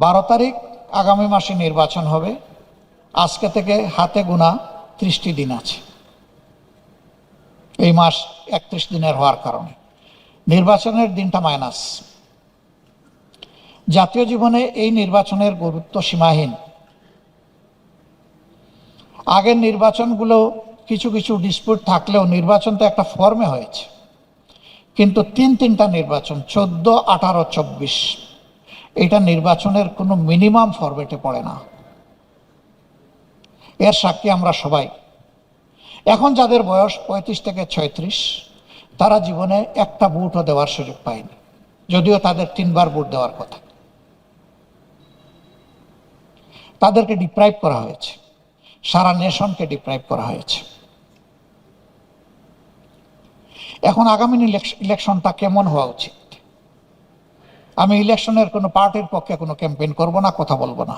12 তারিখ আগামী মাসে নির্বাচন হবে। আজকে থেকে হাতে গোনা 30টি দিন আছে। এই মাস 31 দিনের হওয়ার কারণে নির্বাচনের দিনটা মাইনাস। জাতীয় জীবনে এই নির্বাচনের গুরুত্ব সীমাহীন। আগের নির্বাচনগুলো কিছু কিছু ডিসপিউট থাকলেও নির্বাচন তো একটা ফর্মে হয়েছে, কিন্তু তিনটা নির্বাচন 14, 18, 24 এটা নির্বাচনের কোনো মিনিমাম ফরম্যাটে পড়ে না। এর সাক্ষী আমরা সবাই। এখন যাদের বয়স 35 থেকে 36 তারা জীবনে একটা ভোটও দেওয়ার সুযোগ পায়নি, যদিও তাদের 3 বার ভোট দেওয়ার কথা। তাদেরকে ডিপ্রাইভ করা হয়েছে, সারা নেশনকে ডিপ্রাইভ করা হয়েছে। এখন আগামী ইলেকশনটা কেমন হওয়া উচিত? আমি ইলেকশনের কোনো পার্টির পক্ষে কোনো ক্যাম্পেইন করব না, কথা বলবো না,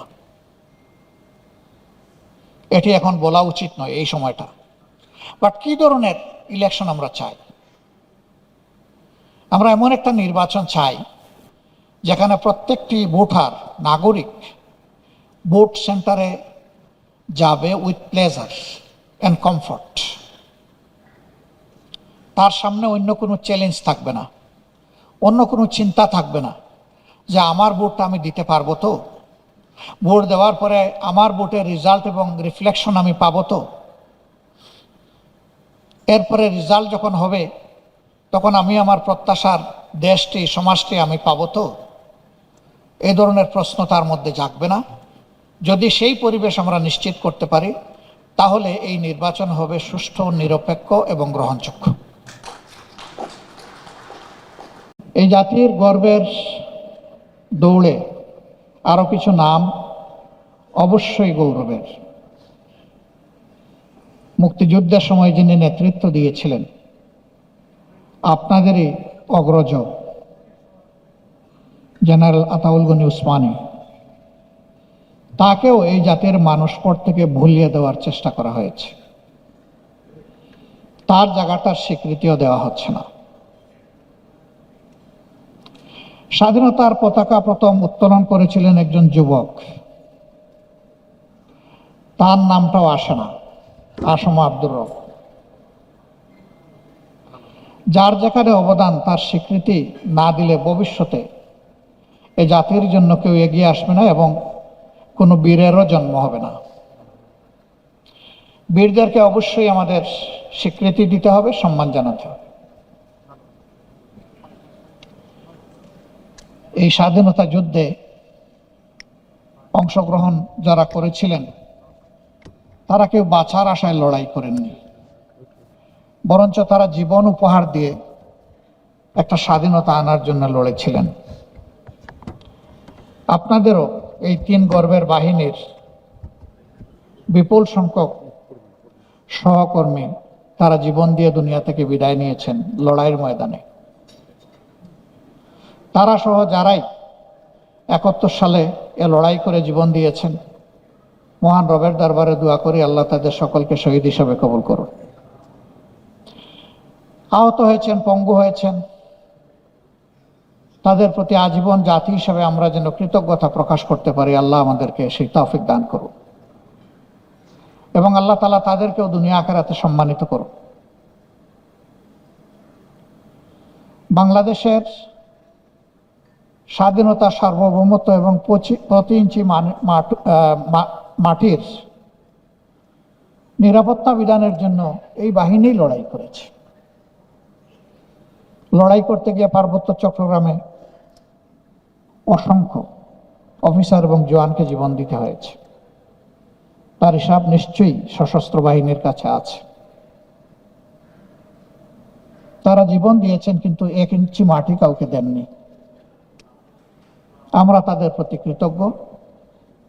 এটি এখন বলা উচিত নয় এই সময়টা। বাট কি ধরনের ইলেকশন আমরা চাই? আমরা এমন একটা নির্বাচন চাই যেখানে প্রত্যেকটি ভোটার নাগরিক ভোট সেন্টারে যাবে উইথ প্লেজার অ্যান্ড কমফর্ট। তার সামনে অন্য কোনো চ্যালেঞ্জ থাকবে না, অন্য কোনো চিন্তা থাকবে না যে আমার ভোটটা আমি দিতে পারবো তো, ভোট দেওয়ার পরে আমার ভোটের রেজাল্ট এবং রিফ্লেকশন আমি পাবো তো, এরপরে রেজাল্ট যখন হবে তখন আমি আমার প্রত্যাশার দেশটি সমাজটি আমি পাবো তো। এই ধরনের প্রশ্ন তার মধ্যে জাগবে না। যদি সেই পরিবেশ আমরা নিশ্চিত করতে পারি তাহলে এই নির্বাচন হবে সুষ্ঠু, নিরপেক্ষ এবং গ্রহণযোগ্য। এই জাতির গর্বের দৌড়ে আরো কিছু নাম অবশ্যই গৌরবের। মুক্তিযুদ্ধের সময় যিনি নেতৃত্ব দিয়েছিলেন, আপনাদেরই অগ্রজ জেনারেল আতাউল গনি উসমানী, তাকেও এই জাতির মানুষপট থেকে ভুলিয়ে দেওয়ার চেষ্টা করা হয়েছে। তার জায়গাটার স্বীকৃতিও দেওয়া হচ্ছে না। স্বাধীনতার পতাকা প্রথম উত্তোলন করেছিলেন একজন যুবক, তার নামটাও আসে না, আসম আব্দুর রব। যার যেখানে অবদান তার স্বীকৃতি না দিলে ভবিষ্যতে এ জাতির জন্য কেউ এগিয়ে আসবে না এবং কোনো বীরেরও জন্ম হবে না। বীরদেরকে অবশ্যই আমাদের স্বীকৃতি দিতে হবে, সম্মান জানাতে হবে। এই স্বাধীনতা যুদ্ধে অংশগ্রহণ যারা করেছিলেন তারা কেউ বাঁচার আশায় লড়াই করেননি, বরঞ্চ তারা জীবন উপহার দিয়ে একটা স্বাধীনতা আনার জন্য লড়েছিলেন। আপনাদেরও এই 3 গর্বের বাহিনীর বিপুল সংখ্যক সহকর্মী তারা জীবন দিয়ে দুনিয়া থেকে বিদায় নিয়েছেন লড়াইয়ের ময়দানে। তারা সহ যারাই 71 সালে এ লড়াই করে জীবন দিয়েছেন, মহান রবের দরবারে দোয়া করি আল্লাহ তাদের সকলকে শহীদ হিসাবে কবুল করুন। আহত হয়েছেন, পঙ্গু হয়েছেন, তাদের প্রতি আজীবন জাতি হিসাবে আমরা যেন কৃতজ্ঞতা প্রকাশ করতে পারি, আল্লাহ আমাদেরকে সেই তৌফিক দান করুন এবং আল্লাহ তাআলা তাদেরকেও দুনিয়া আখিরাতে সম্মানিত করুন। বাংলাদেশের স্বাধীনতা, সার্বভৌমত্ব এবং প্রতি ইঞ্চি মাটির নিরাপত্তা বিধানের জন্য এই বাহিনী লড়াই করেছে। লড়াই করতে গিয়ে পার্বত্য চট্টগ্রামে অসংখ্য অফিসার এবং জওয়ানকে জীবন দিতে হয়েছে। তার হিসাব নিশ্চয়ই সশস্ত্র বাহিনীর কাছে আছে। তারা জীবন দিয়েছেন কিন্তু 1 ইঞ্চি মাটি কাউকে দেননি। আমরা তাদের প্রতি কৃতজ্ঞ,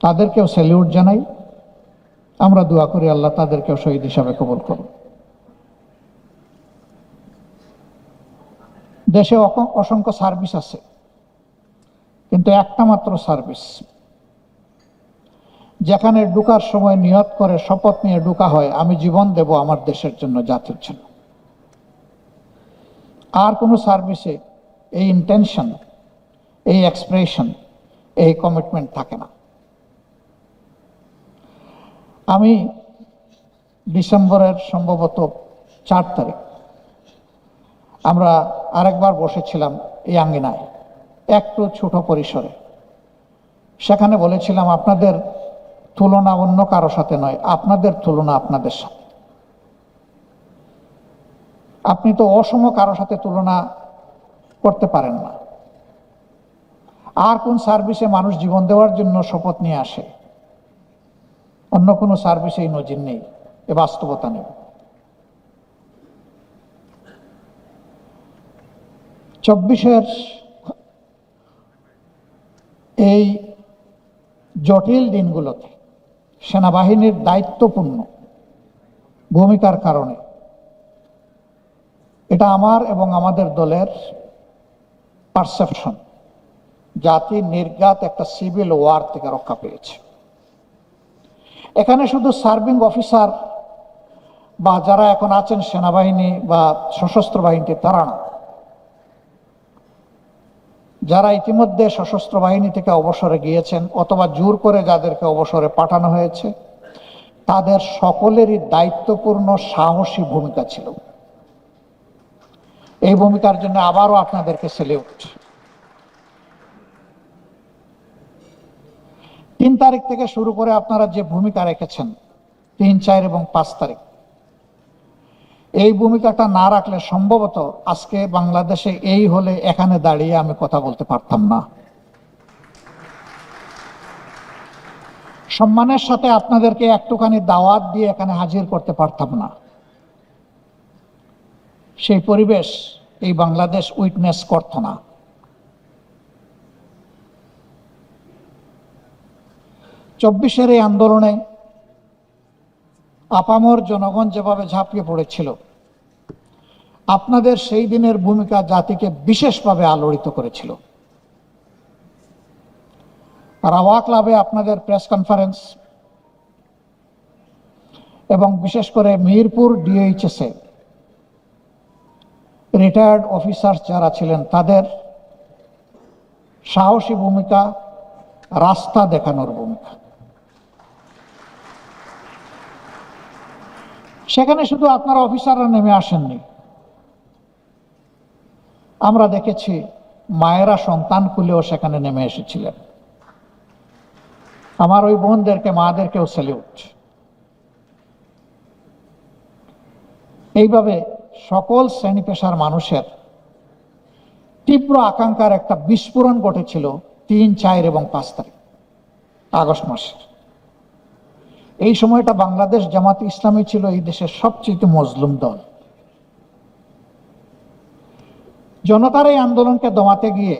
তাদেরকেও স্যালিউট জানাই। আমরা দোয়া করি আল্লাহ তাদেরকেও শহীদ হিসাবে কবুল করুন। দেশে অসংখ্য সার্ভিস আছে, কিন্তু একটা মাত্র সার্ভিস যেখানে ঢোকার সময় নিয়ত করে শপথ নিয়ে ঢোকা হয় আমি জীবন দেব আমার দেশের জন্য, জাতির জন্য। আর কোনো সার্ভিসে এই ইন্টেনশন, এই এক্সপ্রেশন, এই কমিটমেন্ট থাকে না। আমি ডিসেম্বরের সম্ভবত 4 তারিখ আমরা আরেকবার বসেছিলাম এই আঙ্গিনায়, একটু ছোট পরিসরে। সেখানে বলেছিলাম, আপনাদের তুলনা অন্য কারো সাথে নয়, আপনাদের তুলনা আপনাদের সাথে। আপনি তো অসম কারো সাথে তুলনা করতে পারেন না। আর কোন সার্ভিসে মানুষ জীবন দেওয়ার জন্য শপথ নিয়ে আসে? অন্য কোনো সার্ভিসে এই নজির নেই, এ বাস্তবতা নেই। 24-এর এই জটিল দিনগুলোতে সেনাবাহিনীর দায়িত্বপূর্ণ ভূমিকার কারণে এটা আমার এবং আমাদের দলের পারসেপশন, জাতি নির্ঘাত একটা সিভিল ওয়ার থেকে রক্ষা পেয়েছে। এখানে শুধু সার্ভিং অফিসার বা যারা এখন আছেন সেনাবাহিনী বা সশস্ত্র বাহিনীতে তারা না, যারা ইতিমধ্যে সশস্ত্র বাহিনী থেকে অবসরে গিয়েছেন অথবা জোর করে যাদেরকে অবসরে পাঠানো হয়েছে, তাদের সকলেরই দায়িত্বপূর্ণ সাহসী ভূমিকা ছিল। এই ভূমিকার জন্য আবারও আপনাদেরকে সেলিউট। 3 তারিখ থেকে শুরু করে আপনারা যে ভূমিকা রেখেছেন 3, 4 এবং 5 তারিখ, এই ভূমিকাটা না রাখলে সম্ভবত আজকে বাংলাদেশে এই হলে এখানে দাঁড়িয়ে আমি কথা বলতে পারতাম না। সম্মানের সাথে আপনাদেরকে একটুখানি দাওয়াত দিয়ে এখানে হাজির করতে পারতাম না। সেই পরিবেশ এই বাংলাদেশ উইটনেস করত না। চব্বিশের এই আন্দোলনে আপামর জনগণ যেভাবে ঝাঁপিয়ে পড়েছিল, আপনাদের সেই দিনের ভূমিকা জাতিকে বিশেষভাবে আলোড়িত করেছিল। রাওয়া ক্লাবে আপনাদের প্রেস কনফারেন্স এবং বিশেষ করে মিরপুর ডিএইচএসে রিটায়ার্ড অফিসার যারা ছিলেন তাদের সাহসী ভূমিকা, রাস্তা দেখানোর ভূমিকা, সেখানে শুধু আপনারা অফিসাররা নেমে আসেননি, আমরা দেখেছি মায়েরা সন্তান কুলেও সেখানে নেমে এসেছিলেন। আমার ওই বোনদেরকে, মাদেরকেও স্যালিউট। এইভাবে সকল শ্রেণী পেশার মানুষের তীব্র আকাঙ্ক্ষার একটা বিস্ফোরণ ঘটেছিল 3, 4 এবং 5 তারিখ আগস্ট মাসে। এই সময়টা বাংলাদেশ জামাত ইসলামী ছিল এই দেশের সবচেয়ে মজলুম দল। জনতার এই আন্দোলনকে দমাতে গিয়ে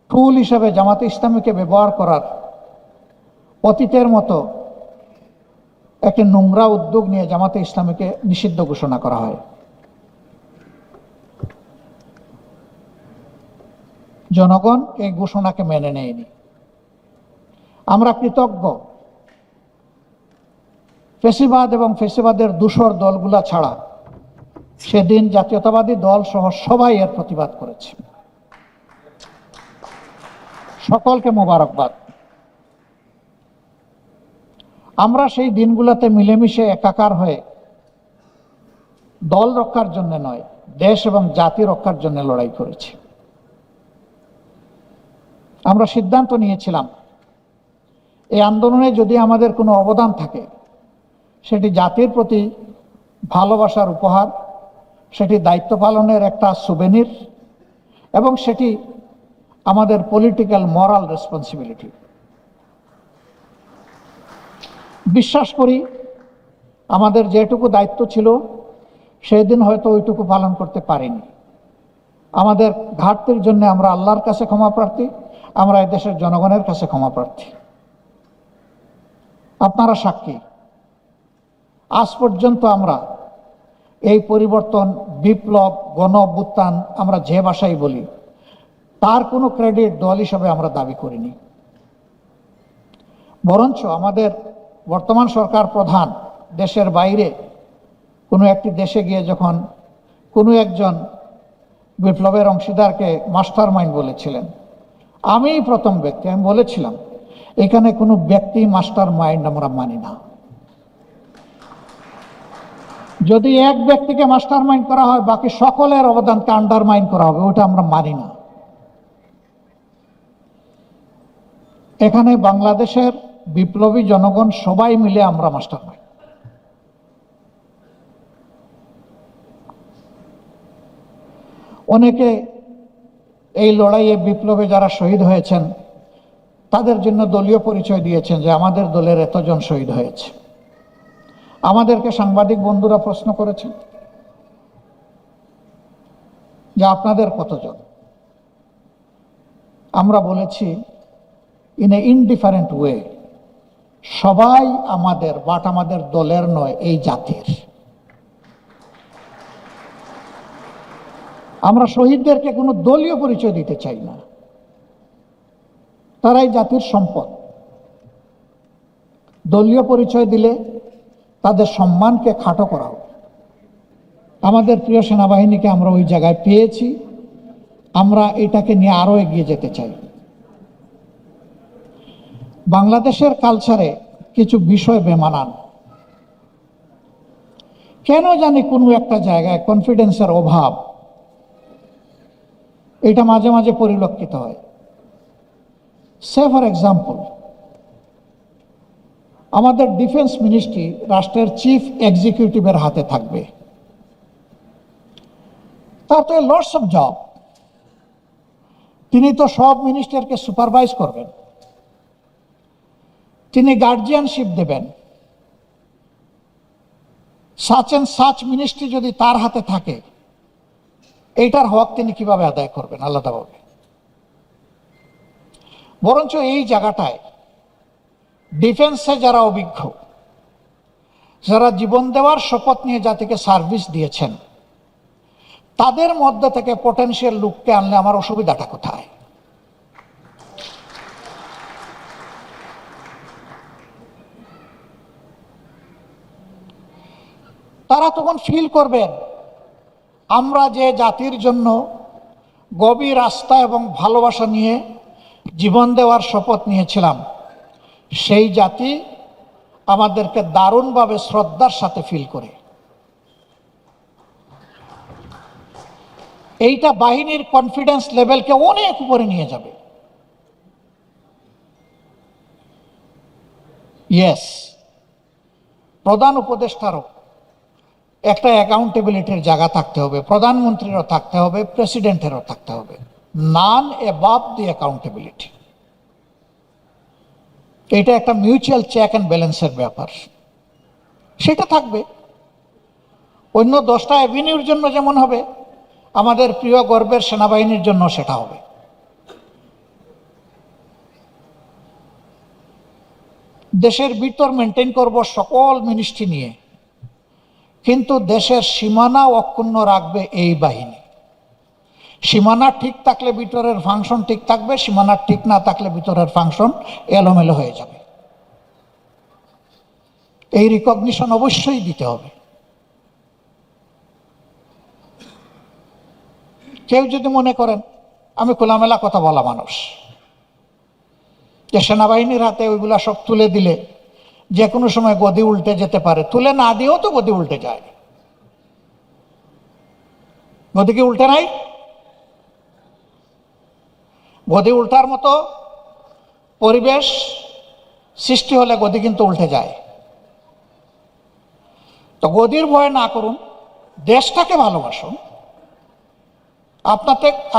টুল হিসেবে জামাতে ইসলামীকে ব্যবহার করার অতীতের মতো একটি নোংরা উদ্যোগ নিয়ে জামাতে ইসলামীকে নিষিদ্ধ ঘোষণা করা হয়। জনগণ এই ঘোষণাকে মেনে নেয়নি। আমরা কৃতজ্ঞ, ফেসিবাদ এবং ফেসিবাদের দূষর দলগুলা ছাড়া সেদিন জাতীয়তাবাদী দল সহ সবাই এর প্রতিবাদ করেছে। সকলকে মোবারকবাদ। আমরা সেই দিনগুলোতে মিলেমিশে একাকার হয়ে দল রক্ষার জন্য নয়, দেশ এবং জাতি রক্ষার জন্য লড়াই করেছি। আমরা সিদ্ধান্ত নিয়েছিলাম এই আন্দোলনে যদি আমাদের কোনো অবদান থাকে, সেটি জাতির প্রতি ভালোবাসার উপহার, সেটি দায়িত্ব পালনের একটা সুবেনির, এবং সেটি আমাদের পলিটিক্যাল মরাল রেসপন্সিবিলিটি। বিশ্বাস করি আমাদের যেটুকু দায়িত্ব ছিল সেদিন হয়তো ওইটুকু পালন করতে পারিনি। আমাদের ঘাটতির জন্য আমরা আল্লাহর কাছে ক্ষমা প্রার্থী, আমরা এই দেশের জনগণের কাছে ক্ষমা প্রার্থী। আপনারা সাক্ষী, আজ পর্যন্ত আমরা এই পরিবর্তন, বিপ্লব, গণ অভ্যুত্থান আমরা যে ভাষায় বলি, তার কোনো ক্রেডিট দল হিসাবে আমরা দাবি করিনি। বরঞ্চ আমাদের বর্তমান সরকার প্রধান দেশের বাইরে কোনো একটি দেশে গিয়ে যখন কোনো একজন বিপ্লবের অংশীদারকে মাস্টার মাইন্ড বলেছিলেন, আমি প্রথম ব্যক্তি, আমি বলেছিলাম এখানে কোনো ব্যক্তি মাস্টার মাইন্ড আমরা মানি না। যদি এক ব্যক্তিকে মাস্টার মাইন্ড করা হয়, বাকি সকলের অবদানকে আন্ডারমাইন করা হবে, ওটা আমরা মানি না। এখানে বাংলাদেশের বিপ্লবী জনগণ সবাই মিলে আমরা মাস্টার মাইন্ড। অনেকে এই লড়াইয়ে বিপ্লবে যারা শহীদ হয়েছেন তাদের জন্য দলীয় পরিচয় দিয়েছেন যে আমাদের দলের এতজন শহীদ হয়েছে। আমাদেরকে সাংবাদিক বন্ধুরা প্রশ্ন করেছেন যে আপনাদের কতজন। আমরা বলেছি ইন এ ইনডিফারেন্ট ওয়ে, সবাই আমাদের, বাট আমাদের দলের নয়, এই জাতির। আমরা শহীদদেরকে কোনো দলীয় পরিচয় দিতে চাই না, তারাই জাতির সম্পদ। দলীয় পরিচয় দিলে তাদের সম্মানকে খাটো করা হবে। আমাদের প্রিয় সেনাবাহিনীকে আমরা ওই জায়গায় পেয়েছি, আমরা এটাকে নিয়ে আরো এগিয়ে যেতে চাই। বাংলাদেশের কালচারে কিছু বিষয় বেমানান, কেন জানি কোনো একটা জায়গায় কনফিডেন্সের অভাব, এটা মাঝে মাঝে পরিলক্ষিত হয়। সে ফর এক্সাম্পল, আমাদের ডিফেন্স মিনিস্ট্রি রাষ্ট্রের চিফ এক্সিকিউটিভের হাতে থাকবে। তার তো লটস অফ জব, তিনি তো সব মিনিস্টারকে সুপারভাইজ করবেন, তিনি গার্জিয়ানশিপ দেবেন। সাচ এন্ড সাচ মিনিস্ট্রি যদি তার হাতে থাকে, এইটার হক তিনি কিভাবে আদায় করবেন আলাদাভাবে? বরঞ্চ এই জায়গাটায় ডিফেন্সে যারা অভিজ্ঞ, যারা জীবন দেওয়ার শপথ নিয়ে জাতিকে সার্ভিস দিয়েছেন, তাদের মধ্যে থেকে পটেনশিয়াল লোককে আনলে আমার অসুবিধাটা কোথায়? তারা তখন ফিল করবেন আমরা যে জাতির জন্য গভীর আস্থা এবং ভালোবাসা নিয়ে জীবন দেওয়ার শপথ নিয়েছিলাম, সেই জাতি আমাদেরকে দারুণভাবে শ্রদ্ধার সাথে ফিল করে। এইটা বাহিনীর কনফিডেন্স লেভেলকে অনেক উপরে নিয়ে যাবে। ইয়েস, প্রধান উপদেষ্টারও একটা অ্যাকাউন্টেবিলিটির জায়গা থাকতে হবে, প্রধানমন্ত্রীরও থাকতে হবে, প্রেসিডেন্টেরও থাকতে হবে। নান অ্যাবাভ দি অ্যাকাউন্টেবিলিটি। এটা একটা মিউচুয়াল চেক অ্যান্ড ব্যালেন্সের ব্যাপার, সেটা থাকবে। অন্য 10টা অ্যাভিনিউর জন্য যেমন হবে, আমাদের প্রিয় গর্বের সেনাবাহিনীর জন্য সেটা হবে। দেশের ভিতর মেনটেন করব সকল মিনিস্ট্রি নিয়ে, কিন্তু দেশের সীমানা অক্ষুণ্ণ রাখবে এই বাহিনী। সীমানা ঠিক থাকলে ভিতরের ফাংশন ঠিক থাকবে, সীমানা ঠিক না থাকলে ভিতরের ফাংশন এলোমেলো হয়ে যাবে। এই রিকগনিশন অবশ্যই দিতে হবে। কেউ যদি মনে করেন, আমি খোলামেলা কথা বলা মানুষ, যে সেনাবাহিনীর হাতে ওইগুলা সব তুলে দিলে যে কোনো সময় গদি উল্টে যেতে পারে, তুলে না দিয়েও তো গদি উল্টে যায়। গদি কি উল্টে নাই? গদি উল্টার মতো পরিবেশ সৃষ্টি হলে গদি কিন্তু উল্টে যায়। তো গদির ভয় না করুন, দেশটাকে ভালোবাসুন।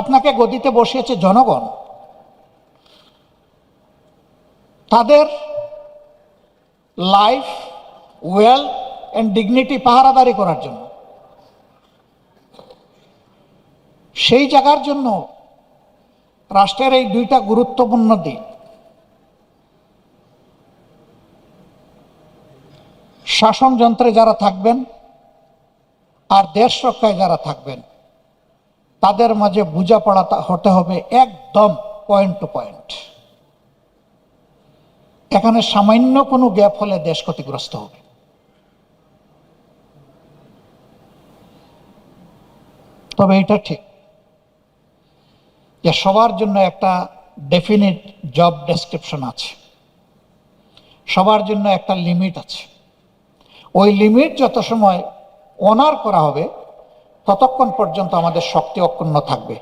আপনাকে গদিতে বসিয়েছে জনগণ, তাদের লাইফ, ওয়েলথ এন্ড ডিগনিটি পাহারাদারি করার জন্য। সেই জায়গার জন্য রাষ্ট্রের এই 2টা গুরুত্বপূর্ণ দিক, শাসন যন্ত্রে যারা থাকবেন আর দেশ রক্ষায় যারা থাকবেন, তাদের মাঝে বোঝাপড়া হতে হবে একদম পয়েন্ট টু পয়েন্ট। এখানে সামান্য কোনো গ্যাপ হলে দেশ ক্ষতিগ্রস্ত হবে। তবে এটা ঠিক যে সবার জন্য একটা ডেফিনিট জব ডেসক্রিপশন আছে, সবার জন্য একটা লিমিট আছে। ওই লিমিট যত সময় অনার করা হবে ততক্ষণ পর্যন্ত আমাদের শক্তি অক্ষুণ্ণ থাকবে।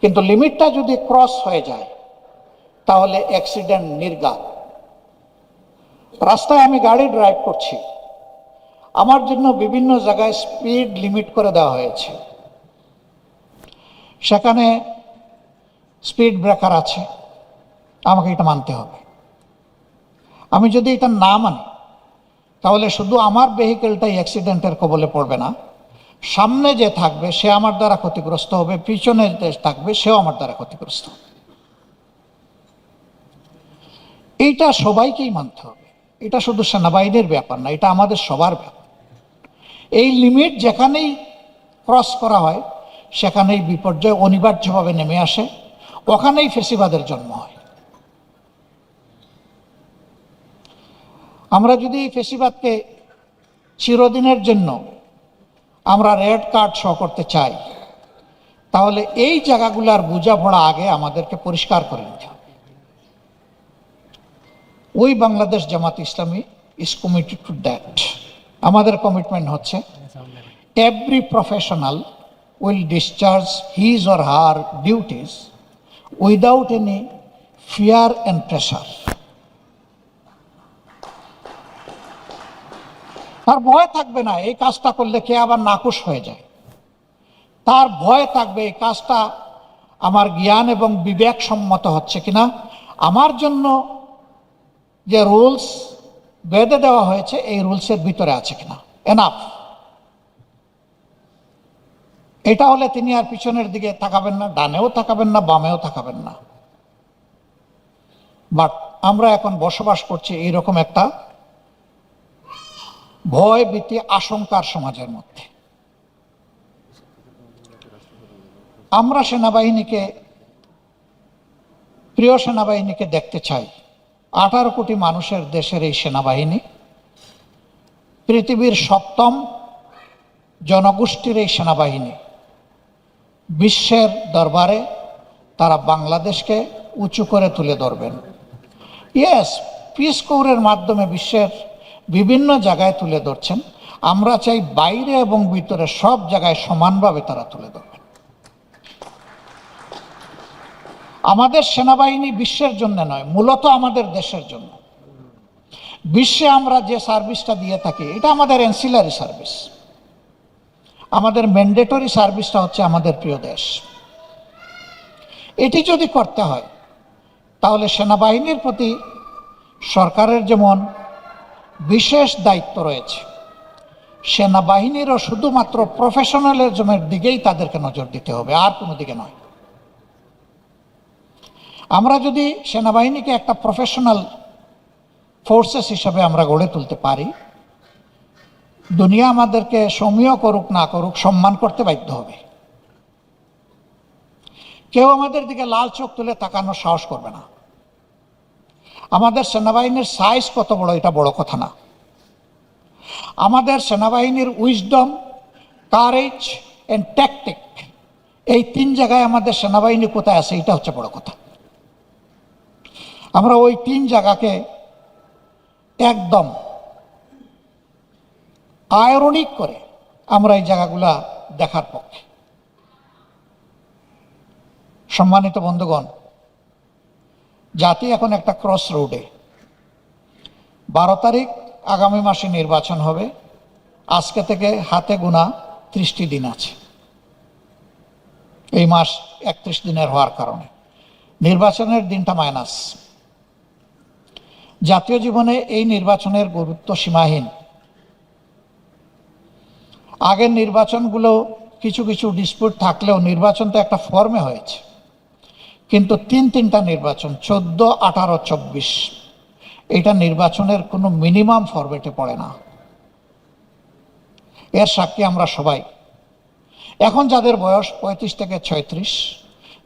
কিন্তু লিমিটটা যদি ক্রস হয়ে যায় তাহলে অ্যাক্সিডেন্ট নির্ঘাত। রাস্তায় আমি গাড়ি ড্রাইভ করছি, আমার জন্য বিভিন্ন জায়গায় স্পিড লিমিট করে দেওয়া হয়েছে, সেখানে স্পিড ব্রেকার আছে, আমাকে এটা মানতে হবে। আমি যদি এটা না মানি তাহলে শুধু আমার ভেহিকেলটাই অ্যাক্সিডেন্টের কবলে পড়বে না, সামনে যে থাকবে সে আমার দ্বারা ক্ষতিগ্রস্ত হবে, পিছনে যে থাকবে সেও আমার দ্বারা ক্ষতিগ্রস্ত হবে। এইটা সবাইকেই মানতে হবে, এটা শুধু সেনাবাহিনীর ব্যাপার না, এটা আমাদের সবার ব্যাপার। এই লিমিট যেখানেই ক্রস করা হয় সেখানেই বিপর্যয় অনিবার্যভাবে নেমে আসে, ওখানেই ফেসিবাদের জন্ম হয়। আমরা যদি এই ফেসিবাদকে চিরদিনের জন্য আমরা রেড কার্ড শো করতে চাই তাহলে এই জায়গাগুলার বোঝাপড়া আগে আমাদেরকে পরিষ্কার করে নিতে হবে। ওই Bangladesh Jamaat Islami is committed to that. আমাদের কমিটমেন্ট হচ্ছে every professional will discharge his or her duties without any fear and pressure. তার ভয় থাকবে না এই কাজটা করলে কে আবার নাখুশ হয়ে যায়, তার ভয় থাকবে এই কাজটা আমার জ্ঞান এবং বিবেক সম্মত হচ্ছে কিনা, আমার জন্য যে রুলস বেঁধে দেওয়া হয়েছে এই রুলসের ভিতরে আছে কিনা, এনাফ। এটা হলে তিনি আর পিছনের দিকে তাকাবেন না, ডানেও তাকাবেন না, বামেও তাকাবেন না। বাট আমরা এখন বসবাস করছি এইরকম একটা ভয় ভীতি আশঙ্কার সমাজের মধ্যে। আমরা সেনাবাহিনীকে, প্রিয় সেনাবাহিনীকে দেখতে চাই। 18 কোটি মানুষের দেশের এই সেনাবাহিনী, পৃথিবীর 7ম জনগোষ্ঠীর এই সেনাবাহিনী, বিশ্বের দরবারে তারা বাংলাদেশকে উঁচু করে তুলে ধরবেন। ইয়েস, পিস কোরের মাধ্যমে বিশ্বের বিভিন্ন জায়গায় তুলে ধরছেন, আমরা চাই বাইরে এবং ভিতরে সব জায়গায় সমানভাবে তারা তুলে ধরবেন। আমাদের সেনাবাহিনী বিশ্বের জন্য নয়, মূলত আমাদের দেশের জন্য। বিশ্বে আমরা যে সার্ভিসটা দিয়ে থাকি এটা আমাদের অ্যান্সিলারি সার্ভিস, আমাদের ম্যান্ডেটরি সার্ভিসটা হচ্ছে আমাদের প্রিয় দেশ। এটি যদি করতে হয় তাহলে সেনাবাহিনীর প্রতি সরকারের যেমন বিশেষ দায়িত্ব রয়েছে, সেনাবাহিনীরও শুধুমাত্র প্রফেশনালিজমের দিকেই তাদেরকে নজর দিতে হবে, আর কোনো দিকে নয়। আমরা যদি সেনাবাহিনীকে একটা প্রফেশনাল ফোর্সেস হিসাবে আমরা গড়ে তুলতে পারি, দুনিয়া আমাদেরকে সমীহ করুক না করুক সম্মান করতে বাধ্য হবে। কেউ আমাদের দিকে লাল চোখ তুলে তাকানোর সাহস করবে না। আমাদের সেনাবাহিনীর সাইজ কত বড় এটা বড় কথা না, আমাদের সেনাবাহিনীর উইজডম, কারেজ এন্ড ট্যাকটিক, এই 3 জায়গায় আমাদের সেনাবাহিনী কোথায় আছে এটা হচ্ছে বড় কথা। আমরা ওই 3 জায়গাকে একদম আয়রনিক করে আমরা এই জায়গাগুলা দেখার পক্ষে। সম্মানিত বন্ধুগণ, জাতি এখন একটা ক্রস রোডে। 12 তারিখ আগামী মাসে নির্বাচন হবে, আজকে থেকে হাতে গোনা 30টি দিন আছে। এই মাস 31 দিনের হওয়ার কারণে নির্বাচনের দিনটা মাইনাস। জাতীয় জীবনে এই নির্বাচনের গুরুত্ব সীমাহীন। আগের নির্বাচনগুলো কিছু কিছু ডিসপিউট থাকলেও নির্বাচন তো একটা ফর্মে হয়েছে, কিন্তু 3টা নির্বাচন 14, 18, 24 এটা নির্বাচনের কোনো মিনিমাম ফরম্যাটে পড়ে না। এর সাক্ষী আমরা সবাই। এখন যাদের বয়স 35 থেকে 36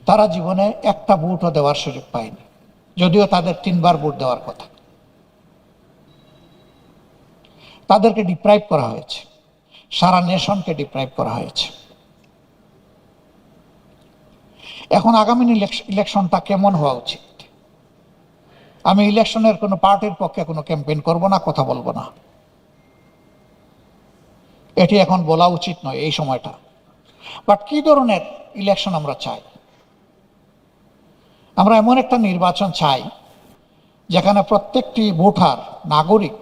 তারা জীবনে একটা ভোটও দেওয়ার সুযোগ পায়নি, যদিও তাদের 3বার ভোট দেওয়ার কথা। তাদেরকে ডিপ্রাইভ করা হয়েছে, সারা নেশনকে ডিপ্রাইভ করা হয়েছে। এখন আগামী ইলেকশনটা কেমন হওয়া উচিত? আমি ইলেকশনের কোনো পার্টির পক্ষে কোনো ক্যাম্পেইন করব না, কথা বলবো না, এটি এখন বলা উচিত নয় এই সময়টা। বাট কি ধরনের ইলেকশন আমরা চাই? আমরা এমন একটা নির্বাচন চাই যেখানে প্রত্যেকটি ভোটার নাগরিক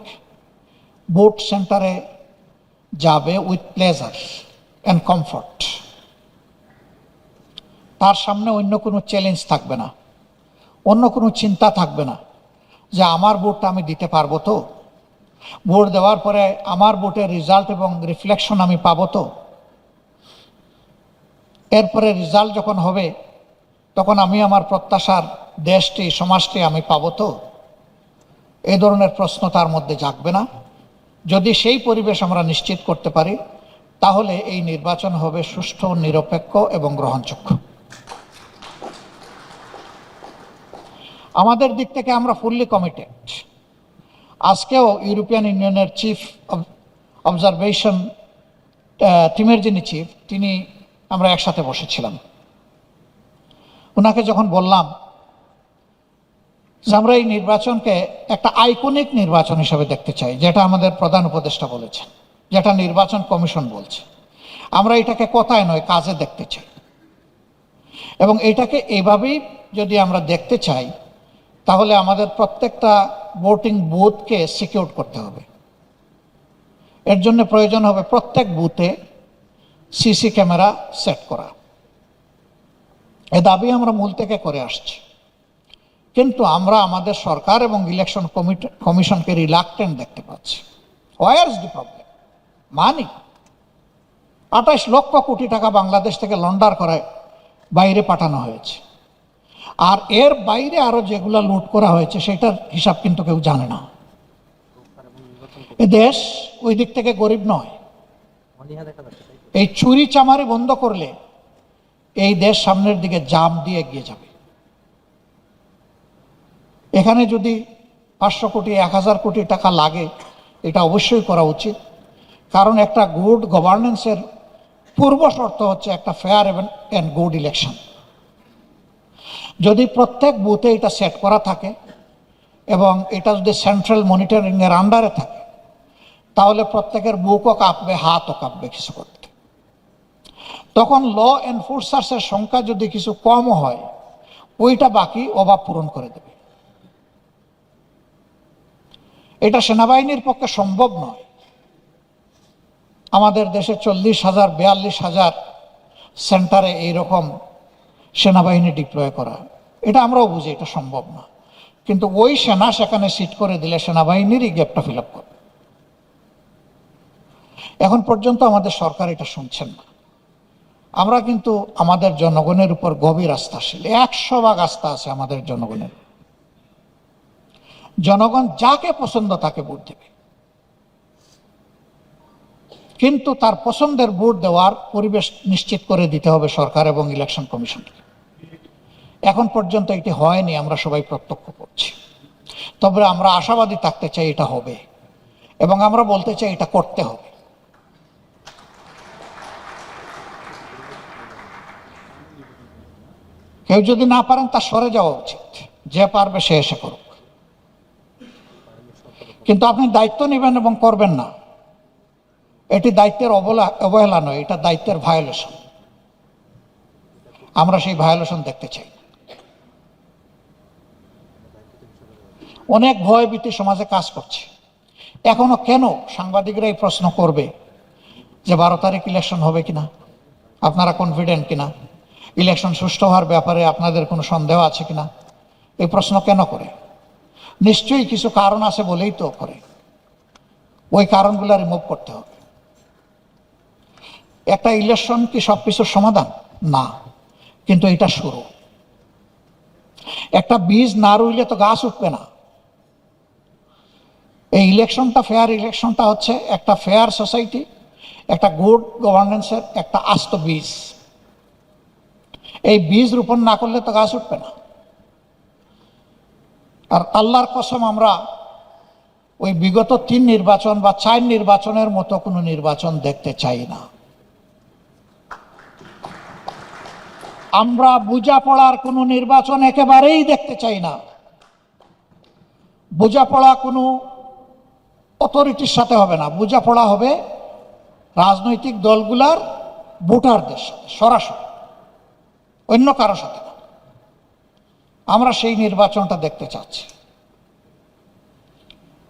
ভোট সেন্টারে যাবে উইথ প্লেজার অ্যান্ড কমফর্ট। তার সামনে অন্য কোনো চ্যালেঞ্জ থাকবে না, অন্য কোনো চিন্তা থাকবে না যে আমার ভোটটা আমি দিতে পারবো তো, ভোট দেওয়ার পরে আমার ভোটের রেজাল্ট এবং রিফ্লেকশন আমি পাবো তো, এরপরে রেজাল্ট যখন হবে তখন আমি আমার প্রত্যাশার দেশটি সমাজটি আমি পাবো তো, এই ধরনের প্রশ্ন তার মধ্যে জাগবে না। যদি সেই পরিবেশ আমরা নিশ্চিত করতে পারি তাহলে এই নির্বাচন হবে সুষ্ঠু, নিরপেক্ষ এবং গ্রহণযোগ্য। আমাদের দিক থেকে আমরা ফুললি কমিটেড। আজকেও ইউরোপিয়ান ইউনিয়নের চিফ অবজারভেশন টিমের যিনি চিফ, তিনি আমরা একসাথে বসেছিলাম। ওনাকে যখন বললাম যে আমরা এই নির্বাচনকে একটা আইকনিক নির্বাচন হিসেবে দেখতে চাই, যেটা আমাদের প্রধান উপদেষ্টা বলেছেন, যেটা নির্বাচন কমিশন বলছে, আমরা এটাকে কথায় নয় কাজে দেখতে চাই। এবং এটাকে এভাবেই যদি আমরা দেখতে চাই তাহলে আমাদের প্রত্যেকটা ভোটিং বুথকে সিকিউর করতে হবে। এর জন্য প্রয়োজন হবে প্রত্যেক বুথে সিসি ক্যামেরা সেট করা। এ দাবি আমরা মূল থেকে করে আসছি, কিন্তু আমরা আমাদের সরকার এবং ইলেকশন কমিশনকে রিলাক্টেন্ট দেখতে পাচ্ছি। Where is the problem? মানি 28 লক্ষ কোটি টাকা বাংলাদেশ থেকে লন্ডার করে বাইরে পাঠানো হয়েছে, আর এর বাইরে আরো যেগুলো লুট করা হয়েছে সেটার হিসাব কিন্তু কেউ জানে না। এ দেশ ওই দিক থেকে গরিব নয়। এই চুরি চামারি বন্ধ করলে এই দেশ সামনের দিকে জাম দিয়ে এগিয়ে যাবে। এখানে যদি 500 কোটি 1000 কোটি টাকা লাগে, এটা অবশ্যই করা উচিত, কারণ একটা গুড গভর্নেন্সের পূর্ব শর্ত হচ্ছে একটা ফেয়ার অ্যান্ড গুড ইলেকশন। যদি প্রত্যেক বুথে এটা সেট করা থাকে এবং এটা যদি সেন্ট্রাল মনিটরিংয়ের আন্ডারে থাকে তাহলে প্রত্যেকের বুকও কাঁপবে, হাতও কাঁপবে কিছু করতে। তখন ল এনফোর্সার্সের সংখ্যা যদি কিছু কম হয়, ওইটা বাকি অভাব পূরণ করে দেবে। এটা সেনাবাহিনীর পক্ষে সম্ভব নয়। আমাদের দেশে 40,000 42,000 সেন্টারে এইরকম সেনাবাহিনী ডিপ্লয় করা, এটা আমরাও বুঝি এটা সম্ভব না, কিন্তু ওই সেনা সেখানে সিট করে দিলে সেনাবাহিনীরই গ্যাপটা ফিল আপ করবে। এখন পর্যন্ত আমাদের সরকার এটা শুনছেন না। আমরা কিন্তু আমাদের জনগণের উপর গভীর আস্থাশীল, 100% আস্থা আছে আমাদের জনগণের। জনগণ যাকে পছন্দ তাকে ভোট দেবে, কিন্তু তার পছন্দের ভোট দেওয়ার পরিবেশ নিশ্চিত করে দিতে হবে সরকার এবং ইলেকশন কমিশনকে। এখন পর্যন্ত এটি হয়নি, আমরা সবাই প্রত্যক্ষ করছি। তবে আমরা আশাবাদী থাকতে চাই এটা হবে, এবং আমরা বলতে চাই এটা করতে হবে। কেউ যদি না পারেন তার সরে যাওয়া উচিত, যে পারবে সে এসে করুক, কিন্তু আপনি দায়িত্ব নেবেন এবং করবেন না, এটি দায়িত্বের অবহেলা নয়, এটা দায়িত্বের ভায়োলেশন। আমরা সেই ভায়োলেশন দেখতে চাই। অনেক ভয়ভীতি সমাজে কাজ করছে। এখনো কেন সাংবাদিকরা এই প্রশ্ন করবে যে 12 তারিখ ইলেকশন হবে কিনা, আপনারা কনফিডেন্ট কিনা, ইলেকশন সুষ্ঠু হওয়ার ব্যাপারে আপনাদের কোনো সন্দেহ আছে কিনা? এই প্রশ্ন কেন করে? নিশ্চয়ই কিছু কারণ আছে বলেই তো করে। ওই কারণগুলো রিমুভ করতে হবে। একটা ইলেকশন কি সবকিছুর সমাধান? না, কিন্তু এটা শুরু। একটা বীজ না রইলে তো গাছ উঠবে না। এই ইলেকশনটা, ফেয়ার ইলেকশনটা হচ্ছে একটা ফেয়ার সোসাইটি, একটা গুড গভর্নেন্সের একটা আস্ত বীজ। এই বীজ রোপণ না করলে তো গাছ উঠবে না। আর আল্লাহর কসম, আমরা ওই বিগত 3 নির্বাচন বা 4 নির্বাচনের মতো কোনো নির্বাচন দেখতে চাই না। আমরা বোঝাপড়ার কোনো নির্বাচন একেবারেই দেখতে চাই না। বোঝাপড়া কোনো অথরিটির সাথে হবে না, বোঝাপড়া হবে রাজনৈতিক দলগুলার ভোটারদের সাথে সরাসরি, অন্য কারো সাথে না। আমরা সেই নির্বাচনটা দেখতে চাচ্ছি।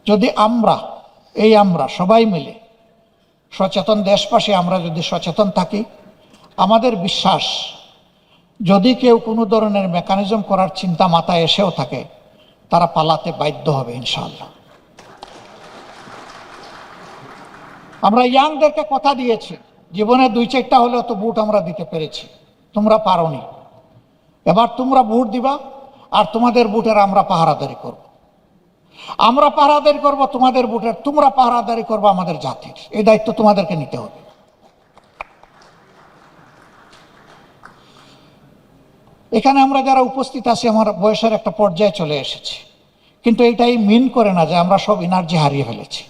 যদি আমরা সবাই মিলে সচেতন দেশবাসী, আমরা যদি সচেতন থাকি, আমাদের বিশ্বাস যদি কেউ কোনো ধরনের মেকানিজম করার চিন্তা মাথায় এসেও থাকে, তারা পালাতে বাধ্য হবে ইনশাআল্লাহ। আমরা ইয়াংদেরকে কথা দিয়েছি, জীবনে 2-4টা হলেও তো ভোট আমরা দিতে পেরেছি, তোমরা পারোনি। এবার তোমরা ভোট দিবা, আর তোমাদের ভোটের আমরা পাহারাদারি করব। আমরা পাহারাদারি করব তোমাদের ভোটের, তোমরা পাহারাদারি করবো আমাদের জাতির। এই দায়িত্ব তোমাদেরকে নিতে হবে। এখানে আমরা যারা উপস্থিত আছি, আমার বয়সের একটা পর্যায়ে চলে এসেছি, কিন্তু এটাই মিন করে না যে আমরা সব এনার্জি হারিয়ে ফেলেছি।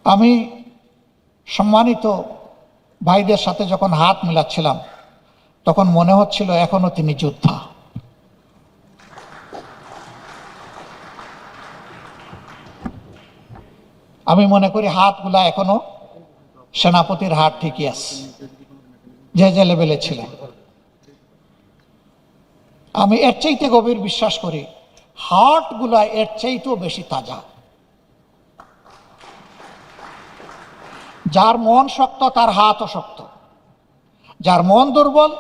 আমি সম্মানিত ভাইদের সাথে যখন হাত মিলাচ্ছিলাম, তখন মনে হচ্ছিল এখনো তিনি যোদ্ধা। আমি মনে করি হাতগুলা এখনো সেনাপতির হাত ঠিকই আছে, যে লেভেলে ছিলেন। আমি এর চাইতে গভীর বিশ্বাস করি, হার্টগুলা এর চাইতেও বেশি তাজা। যার মন শক্ত তার হাতও শক্ত, যার মন দুর্বল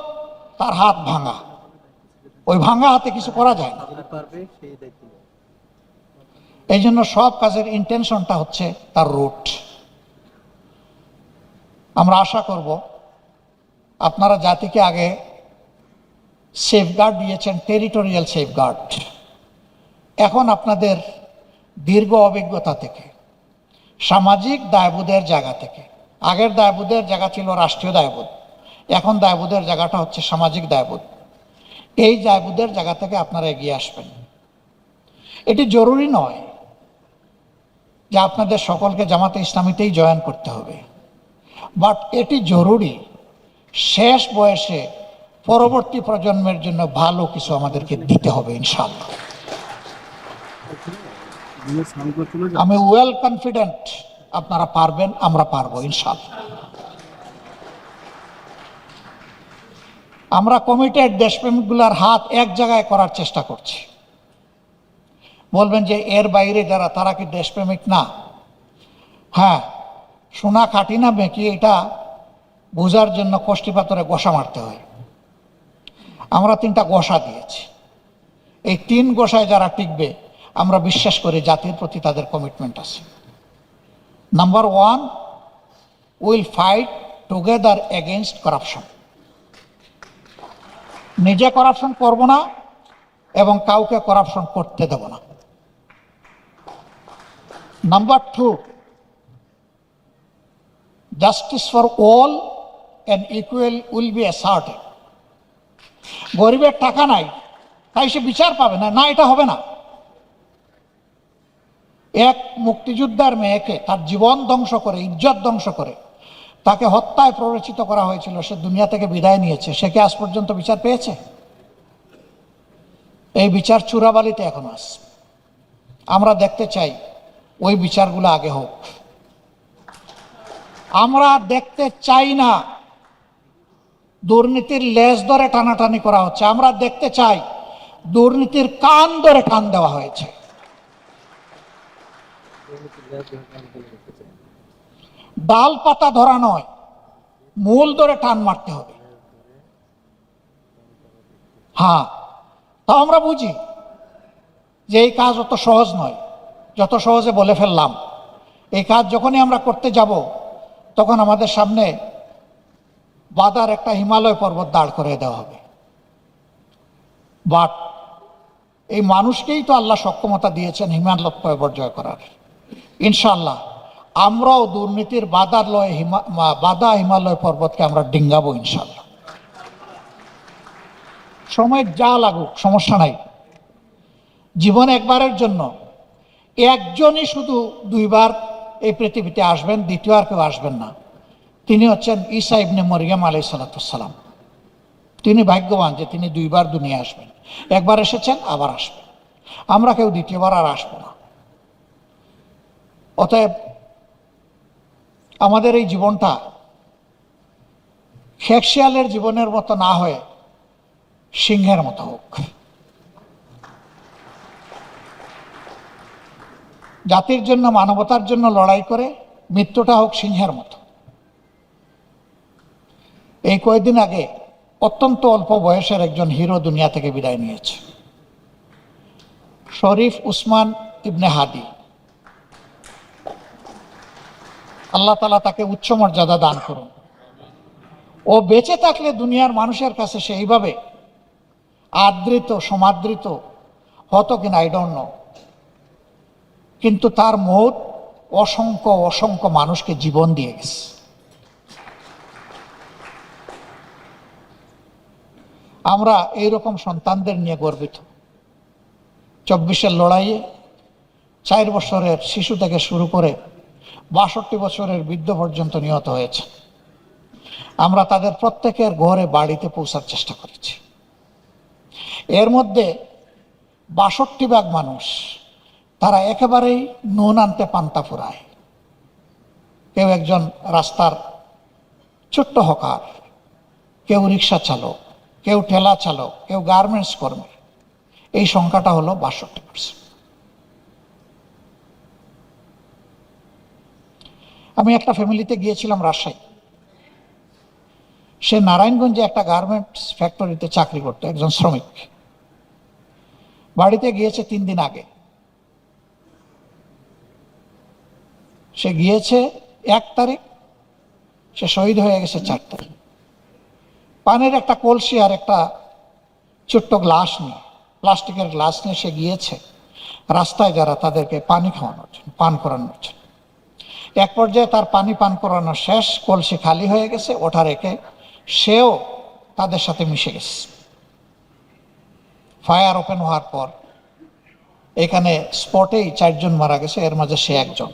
তার হাত ভাঙা। ওই ভাঙা হাতে কিছু করা যায় না। এই জন্য সব কাজের ইন্টেনশনটা হচ্ছে তার রুট। আমরা আশা করব আপনারা জাতিকে আগে সেফগার্ড দিয়েছেন, টেরিটোরিয়াল সেফগার্ড। এখন আপনাদের দীর্ঘ অভিজ্ঞতা থেকে, সামাজিক দায়বোধের জায়গা থেকে, আগের দায়বোধের জায়গা ছিল রাষ্ট্রীয় দায়বোধ, এখন দায়বোধের জায়গাটা হচ্ছে সামাজিক দায়বোধ। এই দায়বোধের জায়গা থেকে আপনারা এগিয়ে আসবেন। এটি জরুরি নয় যে আপনাদের সকলকে জামাতে ইসলামীতেই জয়েন করতে হবে, বাট এটি জরুরি শেষ বয়সে পরবর্তী প্রজন্মের জন্য ভালো কিছু আমাদেরকে দিতে হবে ইনশাআল্লাহ। আমি ওয়েল কনফিডেন্ট আপনারা পারবেন, আমরা পারবো ইনশাআল্লাহ। আমরা কমিটেড দেশপ্রেমিকগুলার হাত এক জায়গায় করার চেষ্টা করছি। বলবেন যে এর বাইরে যারা, তারা কি দেশপ্রেমিক না? হ্যাঁ, সোনা খাঁটি না বেঁকি, এটা বোঝার জন্য কষ্টি পাথরে গোসা মারতে হয়। আমরা 3টা গোসা দিয়েছি। এই 3 গোসায় যারা টিকবে, আমরা বিশ্বাস করি জাতির প্রতি তাদের কমিটমেন্ট আছে। Number 1, will fight together against corruption. নিজে করাপশন করব না এবং কাউকে করাপশন করতে দেব না। Number 2, justice for all and equal will be asserted. গরিবের টাকা নাই তাই সে বিচার পাবে না, না, এটা হবে না। এক মুক্তিযোদ্ধার মেয়েকে তার জীবন ধ্বংস করে, ইজ্জত ধ্বংস করে, তাকে হত্যায় প্ররোচিত করা হয়েছিল, সে দুনিয়া থেকে বিদায় নিয়েছে, সে কি আজ পর্যন্ত বিচার পেয়েছে? এই বিচার চূড়াবালিতে এখন আছে। আমরা দেখতে চাই ওই বিচারগুলো আগে হোক। আমরা দেখতে চাই না দুর্নীতির লেজ ধরে টানাটানি করা হচ্ছে। আমরা দেখতে চাই দুর্নীতির কান ধরে টান দেওয়া হয়েছে। ডাল পাতা ধরা নয়, মূল ধরে টান মারতে হবে। হ্যাঁ, তাও আমরা বুঝি যে এই কাজ অত সহজ নয়, যত সহজে বলে ফেললাম। এই কাজ যখনই আমরা করতে যাব, তখন আমাদের সামনে বাধার একটা হিমালয় পর্বত দাঁড় করে দেওয়া হবে। বাট এই মানুষকেই তো আল্লাহ সক্ষমতা দিয়েছেন হিমালয় পর্বত জয় করার। ইনশাআল্লাহ আমরাও দুর্নীতির বাধা হিমালয় পর্বতকে আমরা ডিঙ্গাবো ইনশাআল্লাহ। সময় যা লাগুক সমস্যা নাই। জীবন একবারের জন্য, একজনই শুধু 2বার এই পৃথিবীতে আসবেন, দ্বিতীয় আর কেউ আসবেন না। তিনি হচ্ছেন ঈসা ইবনে মরিয়ম আলাইহিস সালাম। তিনি ভাগ্যবান যে তিনি দুইবার দুনিয়া আসবেন, একবার এসেছেন আবার আসবেন। আমরা কেউ দ্বিতীয়বার আর আসবো না। অতএব আমাদের এই জীবনটা খেকশিয়ালের জীবনের মতো না হয়ে সিংহের মতো হোক। জাতির জন্য, মানবতার জন্য লড়াই করে মৃত্যুটা হোক সিংহের মতো। এই কয়েকদিন আগে অত্যন্ত অল্প বয়সের একজন হিরো দুনিয়া থেকে বিদায় নিয়েছে, শরীফ উসমান ইবনে হাদি। আল্লাহ তাআলা তাকে উচ্চ মর্যাদা দান করুন। ও বেঁচে থাকলে দুনিয়ার মানুষের কাছে সেইভাবে আদৃত, সমাদৃত হতো কিনা আই ডোন্ট নো, কিন্তু তার মৌত অসংখ্য অসংখ্য মানুষকে জীবন দিয়ে গেছে। আমরা এইরকম সন্তানদের নিয়ে গর্বিত। 24-এর লড়াইয়ে 4 বছরের শিশু থেকে শুরু করে 62 বছরের বৃদ্ধ পর্যন্ত নিহত হয়েছে। আমরা তাদের প্রত্যেকের ঘরে বাড়িতে পৌঁছার চেষ্টা করেছি। এর মধ্যে 62 ভাগ মানুষ তারা একেবারেই নুন আনতে পান্তা ফুরায়। কেউ একজন রাস্তার ছোট্ট হকার, কেউ রিক্সা চালক, কেউ ঠেলা চালক, কেউ গার্মেন্টস কর্মী। এই সংখ্যাটা হলো 62%। আমি একটা ফ্যামিলিতে গিয়েছিলাম রাজশাহী। সে নারায়ণগঞ্জে একটা গার্মেন্টস ফ্যাক্টরিতে চাকরি করতো, একজন শ্রমিক। বাড়িতে গিয়েছে 3 দিন আগে। সে গিয়েছে 1 তারিখ, সে শহীদ হয়ে গেছে 4 তারিখ। পানির একটা কলসি আর একটা ছোট্ট গ্লাস নিয়ে, প্লাস্টিকের গ্লাস নিয়ে সে গিয়েছে রাস্তায় যারা তাদেরকে পানি খাওয়ানোর জন্য, পান করানোর জন্য। এক পর্যায়ে তার পানি পান করানো শেষ, কলসি খালি হয়ে গেছে, ওঠা রেখে সেও তাদের সাথে মিশে গেছে। ফায়ার ওপেন হওয়ার পর এখানে স্পটেই 4 জন মারা গেছে, এর মাঝে সে একজন।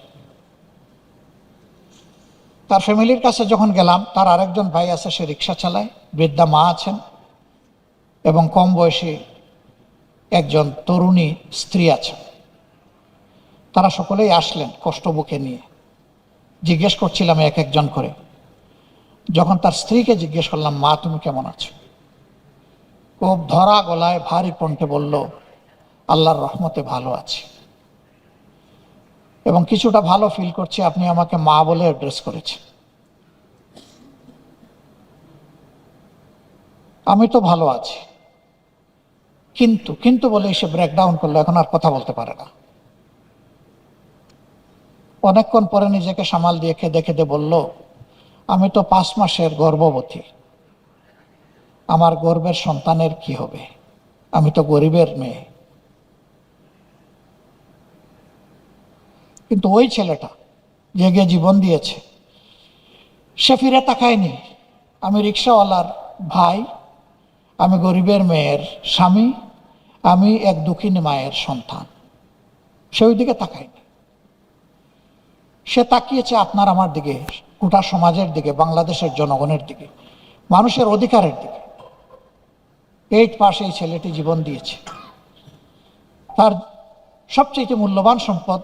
তার ফ্যামিলির কাছে যখন গেলাম, তার আরেকজন ভাই আছে, সে রিক্সা চালায়, বৃদ্ধা মা আছেন এবং কম বয়সী একজন তরুণী স্ত্রী আছে। তারা সকলেই আসলেন কষ্ট বুকে নিয়ে। জিজ্ঞেস করছিলাম এক একজন করে। যখন তার স্ত্রীকে জিজ্ঞেস করলাম, মা তুমি কেমন আছো, খুব ধরা গলায় ভারী কণ্ঠে বলল, আল্লাহর রহমতে ভালো আছি এবং কিছুটা ভালো ফিল করছি, আপনি আমাকে মা বলে অ্যাড্রেস করেছেন। আমি তো ভালো আছি, কিন্তু কিন্তু বলে সে ব্রেকডাউন করলো, এখন আর কথা বলতে পারে না। অনেকক্ষণ পরে নিজেকে সামাল দিয়ে কেঁদে কেঁদে বলল, আমি তো 5 মাসের গর্ভবতী, আমার গর্ভের সন্তানের কি হবে, আমি তো গরিবের মেয়ে। কিন্তু ওই ছেলেটা যে গিয়ে জীবন দিয়েছে, সে ফিরে তাকায়নি। আমি রিক্সাওয়ালার ভাই, আমি গরিবের মেয়ের স্বামী, আমি এক দুঃখিনী মায়ের সন্তান, সে ওই দিকে তাকায়নি। সে তাকিয়েছে আপনার আমার দিকে, গোটা সমাজের দিকে, বাংলাদেশের জনগণের দিকে, মানুষের অধিকারের দিকে। 8 পাস এই ছেলেটি জীবন দিয়েছে, তার সবচেয়ে মূল্যবান সম্পদ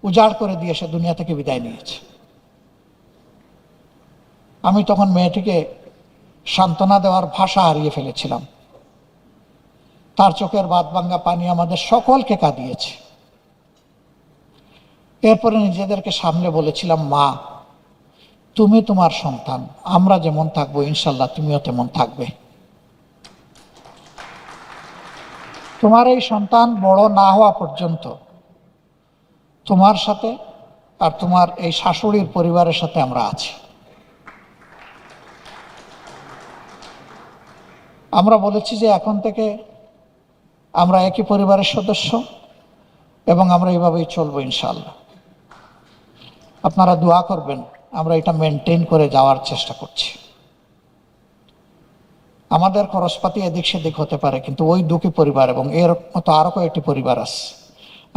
উজাড় করে দিয়ে সে দুনিয়া থেকে বিদায় নিয়েছে। আমি তখন মেয়েটিকে সান্ত্বনা দেওয়ার ভাষা হারিয়ে ফেলেছিলাম। তার চোখের বাদ ভাঙ্গা পানি আমাদের সকলকে কাঁদিয়েছে। এরপরে নিজেদেরকে সামলে বলেছিলাম, মা তুমি তোমার সন্তান, আমরা যেমন থাকবো ইনশাল্লাহ তুমিও তেমন থাকবে। তোমার এই সন্তান বড় না হওয়া পর্যন্ত তোমার সাথে আর তোমার এই শাশুড়ির পরিবারের সাথে আমরা আছি। আমরা বলেছি যে এখন থেকে আমরা একই পরিবারের সদস্য এবং আমরা এইভাবেই চলবো ইনশাআল্লাহ। আপনারা দোয়া করবেন, আমরা এটা মেনটেন করে যাওয়ার চেষ্টা করছি। আমাদের খরচপাতি এদিক সেদিক হতে পারে, কিন্তু ওই দুঃখী পরিবার এবং এর মতো আরও কয়েকটি পরিবার আছে,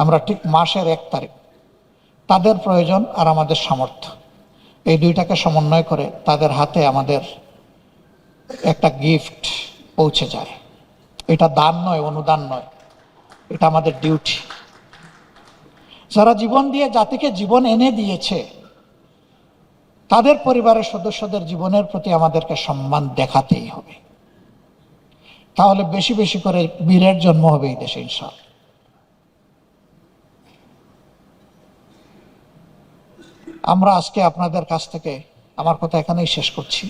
আমরা ঠিক মাসের 1 তারিখ তাদের প্রয়োজন আর আমাদের সামর্থ্য এই দুইটাকে সমন্বয় করে তাদের হাতে আমাদের একটা গিফট পৌঁছে যায়। এটা দান নয়, অনুদান নয়, এটা আমাদের ডিউটি। যারা জীবন দিয়ে জাতিকে জীবন এনে দিয়েছে, তাদের পরিবারের সদস্যদের জীবনের প্রতি আমাদেরকে সম্মান দেখাতেই হবে। তাহলে বেশি বেশি করে বীরের জন্ম হবে এই দেশে ইনশাআল্লাহ। আমরা আজকে আপনাদের কাছ থেকে, আমার কথা এখানেই শেষ করছি,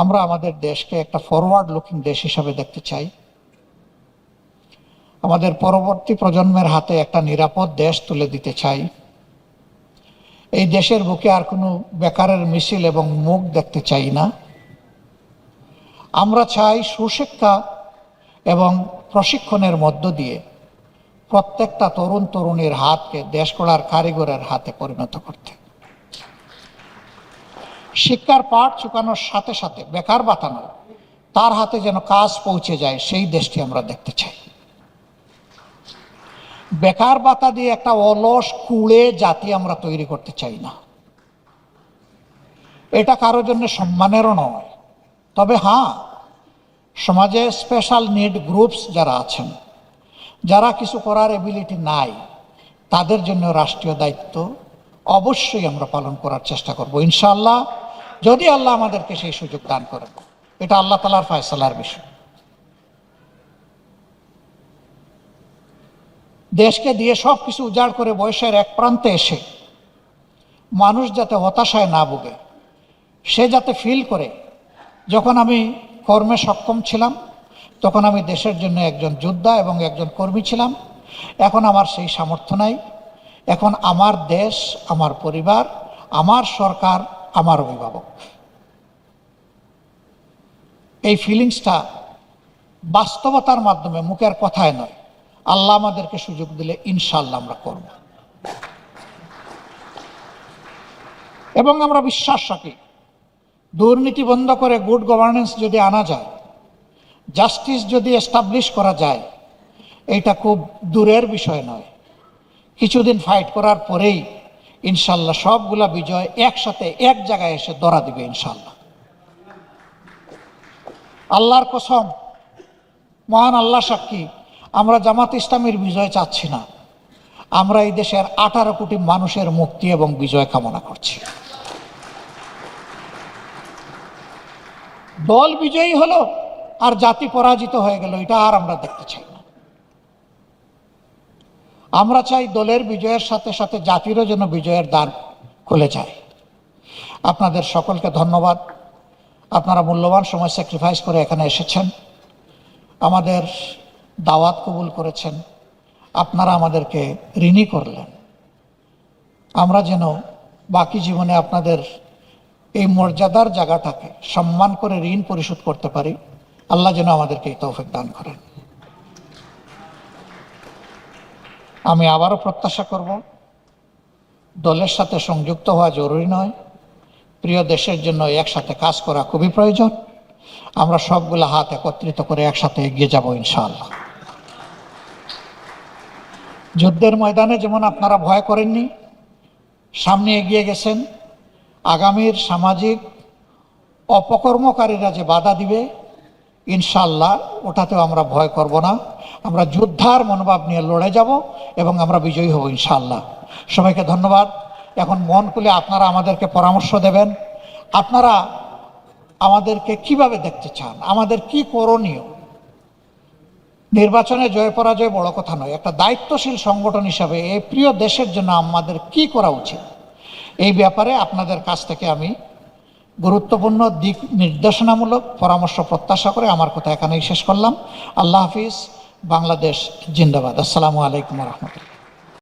আমরা আমাদের দেশকে একটা ফরওয়ার্ড লুকিং দেশ হিসাবে দেখতে চাই। আমাদের পরবর্তী প্রজন্মের হাতে একটা নিরাপদ দেশ তুলে দিতে চাই। এই দেশের বুকে আর কোনো বেকারের মিছিল এবং মুখ দেখতে চাই না। আমরা চাই সুশিক্ষা এবং প্রশিক্ষণের মধ্য দিয়ে প্রত্যেকটা তরুণ তরুণীর হাতকে দেশ গড়ার কারিগরের হাতে পরিণত করতে। শিক্ষার পাঠ চুকানোর সাথে সাথে বেকার বাতানো, তার হাতে যেন কাজ পৌঁছে যায়, সেই দেশটি আমরা দেখতে চাই। বেকার ভাতা দিয়ে একটা অলস কুড়ে জাতি আমরা তৈরি করতে চাই না। এটা কারোর জন্য সম্মানেরও নয়। তবে হ্যাঁ, সমাজে স্পেশাল নিড গ্রুপস যারা আছেন, যারা কিছু করার এবিলিটি নাই, তাদের জন্য রাষ্ট্রীয় দায়িত্ব অবশ্যই আমরা পালন করার চেষ্টা করব ইনশাআল্লাহ, যদি আল্লাহ আমাদেরকে সেই সুযোগ দান করেন। এটা আল্লাহ তাআলার ফয়সালার বিষয়। দেশকে দিয়ে সব কিছু উজাড় করে বয়সের এক প্রান্তে এসে মানুষ যাতে হতাশায় না ভোগে, সে যাতে ফিল করে যখন আমি কর্মে সক্ষম ছিলাম তখন আমি দেশের জন্য একজন যোদ্ধা এবং একজন কর্মী ছিলাম, এখন আমার সেই সামর্থ্য নাই, এখন আমার দেশ, আমার পরিবার, আমার সরকার, আমার অভিভাবক। এই ফিলিংসটা বাস্তবতার মাধ্যমে, মুখের কথায় নয়, আল্লাহ আমাদেরকে সুযোগ দিলে ইনশাআল্লাহ আমরা করব। এবং আমরা বিশ্বাস রাখি, দুর্নীতি বন্ধ করে গুড গভর্নেন্স যদি আনা যায়, জাস্টিস যদি এস্টাবলিশ করা যায়, এটা খুব দূরের বিষয় নয়। কিছুদিন ফাইট করার পরেই ইনশাআল্লাহ সবগুলা বিজয় একসাথে এক জায়গায় এসে ধরা দিবে ইনশাআল্লাহ। আল্লাহর কসম, মহান আল্লাহ সাক্ষী, আমরা জামাত ইসলামীর বিজয় চাচ্ছি না, আমরা এই দেশের 18 কোটি মানুষের মুক্তি এবং বিজয় কামনা করছি। দল বিজয়ী হলো আর জাতি পরাজিত হয়ে গেল, এটা আর আমরা দেখতে চাই না। আমরা চাই দলের বিজয়ের সাথে সাথে জাতিরও যেন বিজয়ের দ্বার খুলে যায়। আপনাদের সকলকে ধন্যবাদ। আপনারা মূল্যবান সময় স্যাক্রিফাইস করে এখানে এসেছেন, আমাদের দাওয়াত কবুল করেছেন, আপনারা আমাদেরকে ঋণী করলেন। আমরা যেন বাকি জীবনে আপনাদের এই মর্যাদার জায়গাটাকে সম্মান করে ঋণ পরিশোধ করতে পারি, আল্লাহ যেন আমাদেরকে এই তৌফিক দান করেন। আমি আবারও প্রত্যাশা করব, দলের সাথে সংযুক্ত হওয়া জরুরি নয়, প্রিয় দেশের জন্য একসাথে কাজ করা খুবই প্রয়োজন। আমরা সবগুলো হাত একত্রিত করে একসাথে এগিয়ে যাব ইনশাআল্লাহ। যুদ্ধের ময়দানে যেমন আপনারা ভয় করেননি, সামনে এগিয়ে গেছেন, আগামীর সামাজিক অপকর্মকারীরা যে বাধা দিবে ইনশাআল্লাহ ওটাতেও আমরা ভয় করব না। আমরা যোদ্ধার মনোভাব নিয়ে লড়ে যাব এবং আমরা বিজয়ী হব ইনশাআল্লাহ। সবাইকে ধন্যবাদ। এখন মন খুলে আপনারা আমাদেরকে পরামর্শ দেবেন, আপনারা আমাদেরকে কিভাবে দেখতে চান, আমাদের কি করণীয়। নির্বাচনে জয় পরাজয় বড় কথা নয়, একটা দায়িত্বশীল সংগঠন হিসাবে এই প্রিয় দেশের জন্য আমাদের কি করা উচিত, এই ব্যাপারে আপনাদের কাছ থেকে আমি গুরুত্বপূর্ণ দিক নির্দেশনামূলক পরামর্শ প্রত্যাশা করে আমার কথা এখানেই শেষ করলাম। আল্লাহ হাফিজ। বাংলাদেশ জিন্দাবাদ। আসসালামু আলাইকুম রহমতুল্লাহ।